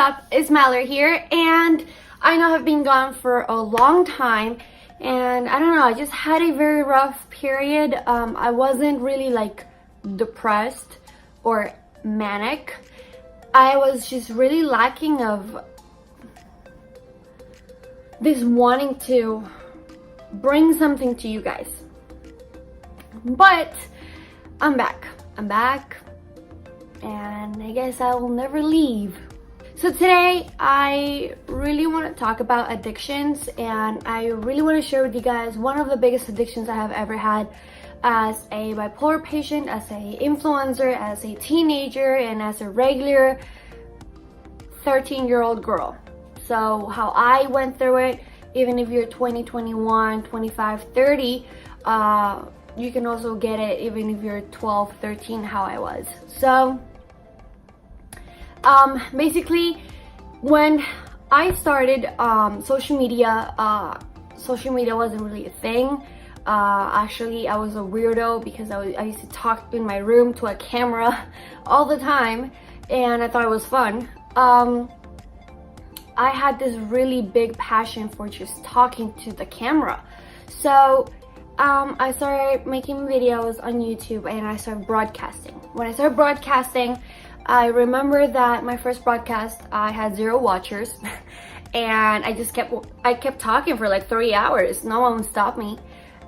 up? It's Mallory here, and I know I've been gone for a long time, and I don't know, I just had a very rough period. I wasn't really like depressed or manic. I was just really lacking of this wanting to bring something to you guys. But I'm back, and I guess I will never leave. So today I really want to talk about addictions, and I really want to share with you guys one of the biggest addictions I have ever had as a bipolar patient, as a influencer, as a teenager, and as a regular 13-year-old girl. So how I went through it, even if you're 20, 21, 25, 30, you can also get it even if you're 12, 13, how I was. So basically, when I started social media wasn't really a thing. Actually, I was a weirdo because I used to talk in my room to a camera all the time, and I thought it was fun. I had this really big passion for just talking to the camera. So I started making videos on YouTube, and I started broadcasting. When I started broadcasting, I remember that my first broadcast, I had 0 watchers, and I kept talking for like 3 hours. No one would stop me.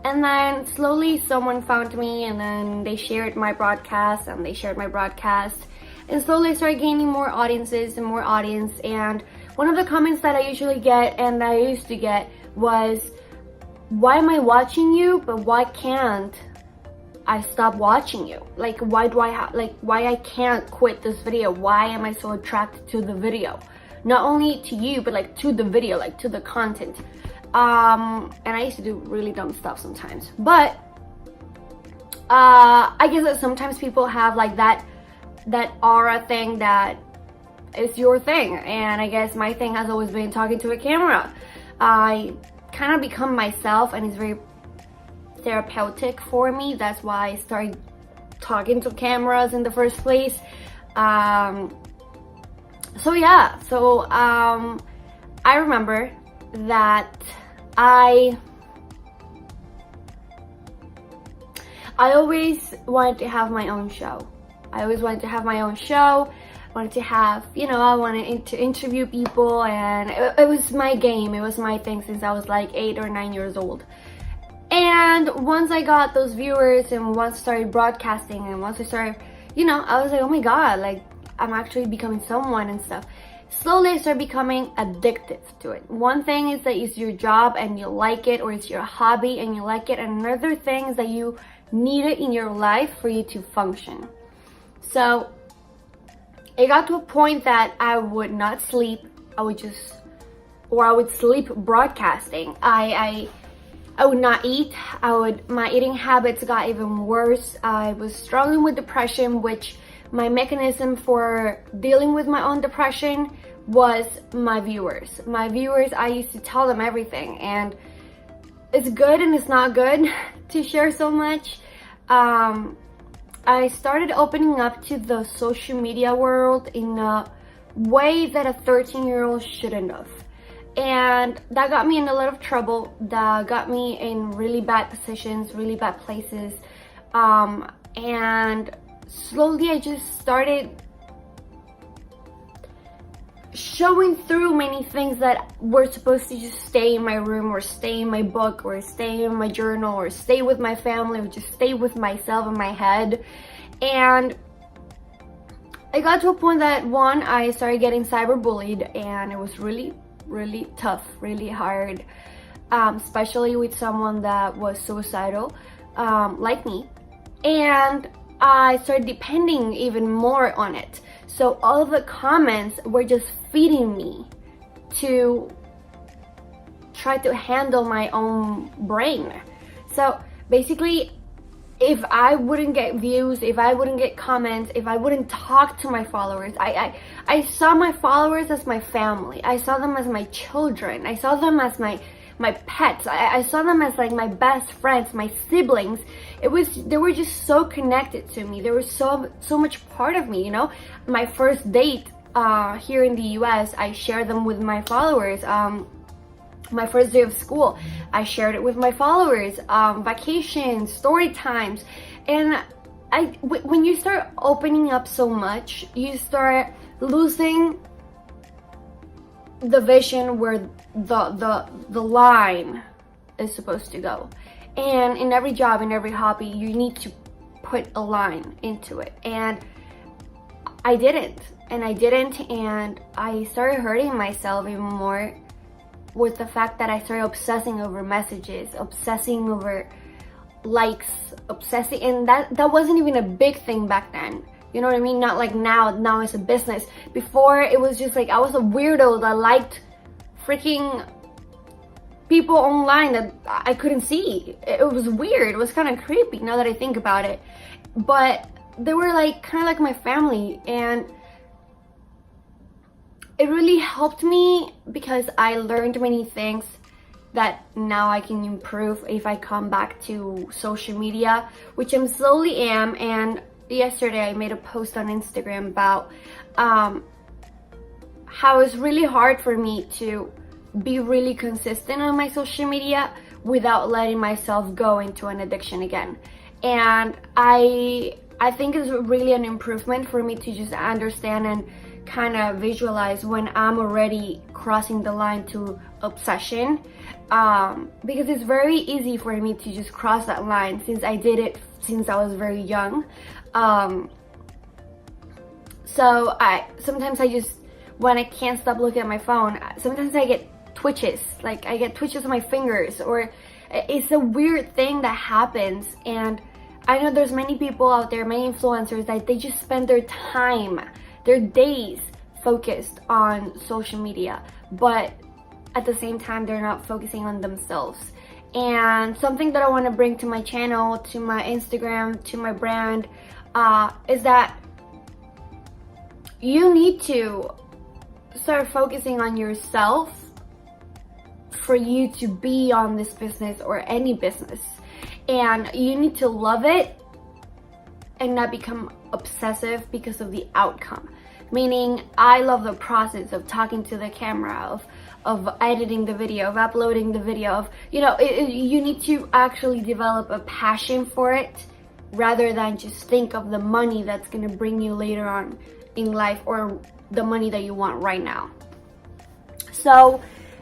And then slowly someone found me, and then they shared my broadcast, and they shared my broadcast. And slowly I started gaining more audiences and more audience. And one of the comments that I usually get, and that I used to get, was, why am I watching you, but why can't I stop watching you? Like, why I can't quit this video? Why am I so attracted to the video? Not only to you, but like to the video, like to the content. And I used to do really dumb stuff sometimes. But I guess that sometimes people have like that aura thing that is your thing. And I guess my thing has always been talking to a camera. I kind of become myself, and it's very therapeutic for me. That's why I started talking to cameras in the first place. So yeah, I remember that I always wanted to have my own show. I wanted to have, I wanted to interview people, and it was my game. It was my thing since I was like 8 or 9 years old. And once I got those viewers, and once I started broadcasting, and once I started, I was like, oh my God, like I'm actually becoming someone and stuff. Slowly I started becoming addicted to it. One thing is that it's your job and you like it, or it's your hobby and you like it. And another thing is that you need it in your life for you to function. So it got to a point that I would not sleep. I would sleep broadcasting. I would not eat. My eating habits got even worse. I was struggling with depression, which my mechanism for dealing with my own depression was my viewers. My viewers, I used to tell them everything, and it's good and it's not good to share so much. I started opening up to the social media world in a way that a 13-year-old shouldn't have. And that got me in a lot of trouble. That got me in really bad positions, really bad places. And slowly I just started showing through many things that were supposed to just stay in my room, or stay in my book, or stay in my journal, or stay with my family, or just stay with myself in my head. And I got to a point that I started getting cyberbullied, and it was really tough, really hard, especially with someone that was suicidal, like me. And I started depending even more on it. So all of the comments were just feeding me to try to handle my own brain. So basically, if I wouldn't get views, if I wouldn't get comments, if I wouldn't talk to my followers, I saw my followers as my family. I saw them as my children. I saw them as my pets. I saw them as like my best friends, my siblings. They were just so connected to me. They were so much part of me, you know. My first date, here in the US, I share them with my followers. My first day of school, I shared it with my followers. Vacations, story times. And when you start opening up so much, you start losing the vision where the line is supposed to go. And in every job, in every hobby, you need to put a line into it. And I didn't. And I started hurting myself even more with the fact that I started obsessing over messages, obsessing over likes, obsessing, and that wasn't even a big thing back then. You know what I mean? Not like now it's a business. Before, it was just like I was a weirdo that liked freaking people online that I couldn't see. It was weird. It was kind of creepy now that I think about it. But they were like kind of like my family, and it really helped me because I learned many things that now I can improve if I come back to social media, which I'm slowly am. And yesterday I made a post on Instagram about how it's really hard for me to be really consistent on my social media without letting myself go into an addiction again. And I think it's really an improvement for me to just understand and kind of visualize when I'm already crossing the line to obsession, because it's very easy for me to just cross that line since I did it since I was very young. So sometimes I just, when I can't stop looking at my phone, sometimes I get twitches, like I get twitches on my fingers, or it's a weird thing that happens. And I know there's many people out there, many influencers, that they just spend their time, their days focused on social media, but at the same time they're not focusing on themselves. And something that I want to bring to my channel, to my Instagram, to my brand, is that you need to start focusing on yourself for you to be on this business or any business. And you need to love it and not become obsessive because of the outcome. Meaning, I love the process of talking to the camera, of editing the video, of uploading the video, of, you know, you need to actually develop a passion for it rather than just think of the money that's going to bring you later on in life or the money that you want right now. So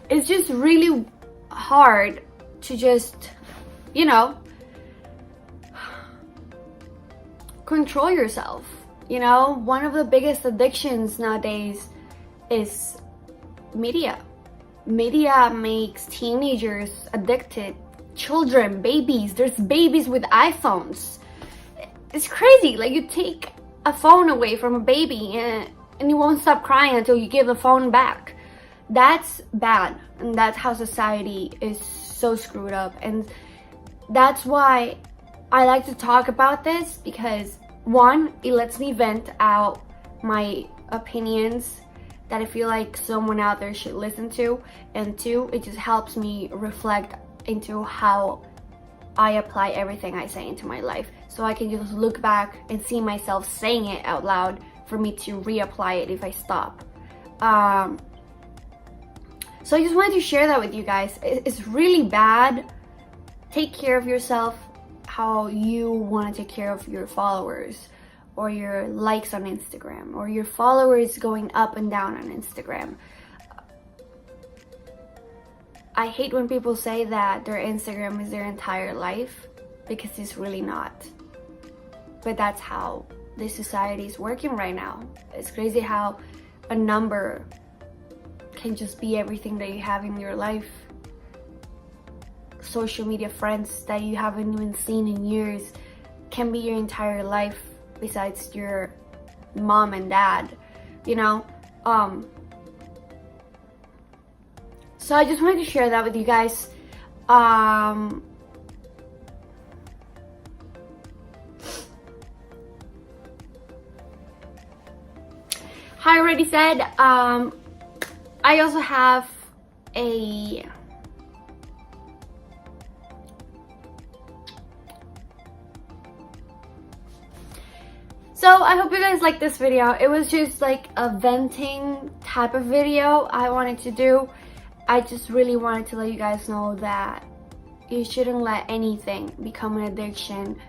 it's just really hard to just, you know, control yourself. You know, one of the biggest addictions nowadays is media. Media makes teenagers addicted. Children, babies. There's babies with iPhones. It's crazy. Like, you take a phone away from a baby and you won't stop crying until you give the phone back. That's bad. And that's how society is so screwed up. And that's why I like to talk about this, because one, it lets me vent out my opinions that I feel like someone out there should listen to. And two, it just helps me reflect into how I apply everything I say into my life. So I can just look back and see myself saying it out loud for me to reapply it if I stop. So I just wanted to share that with you guys. It's really bad. Take care of yourself how you want to take care of your followers or your likes on Instagram or your followers going up and down on Instagram. I hate when people say that their Instagram is their entire life, because it's really not. But that's how this society is working right now. It's crazy how a number can just be everything that you have in your life. Social media friends that you haven't even seen in years can be your entire life, besides your mom and dad, you know. So I just wanted to share that with you guys. I already said, I also have a So I hope you guys like this video. It was just like a venting type of video I wanted to do. I just really wanted to let you guys know that you shouldn't let anything become an addiction,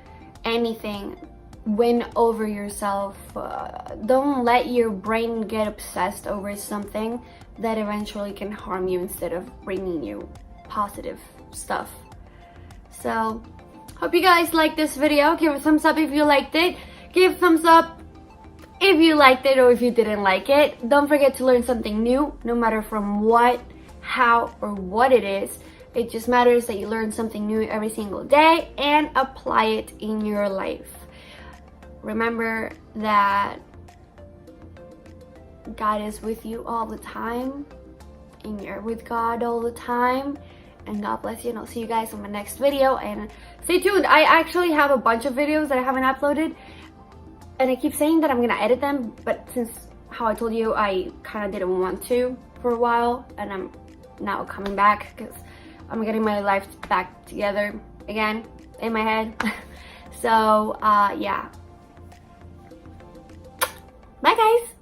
anything win over yourself. Don't let your brain get obsessed over something that eventually can harm you instead of bringing you positive stuff. So hope you guys liked this video. Give a thumbs up if you liked it. Give a thumbs up if you liked it or if you didn't like it. Don't forget to learn something new, no matter from what, how, or what it is. It just matters that you learn something new every single day and apply it in your life. Remember that God is with you all the time, and you're with God all the time. And God bless you, and I'll see you guys on my next video. And stay tuned. I actually have a bunch of videos that I haven't uploaded, and I keep saying that I'm gonna edit them, but since how I told you, I kind of didn't want to for a while, and I'm now coming back because I'm getting my life back together again in my head. So yeah, bye guys.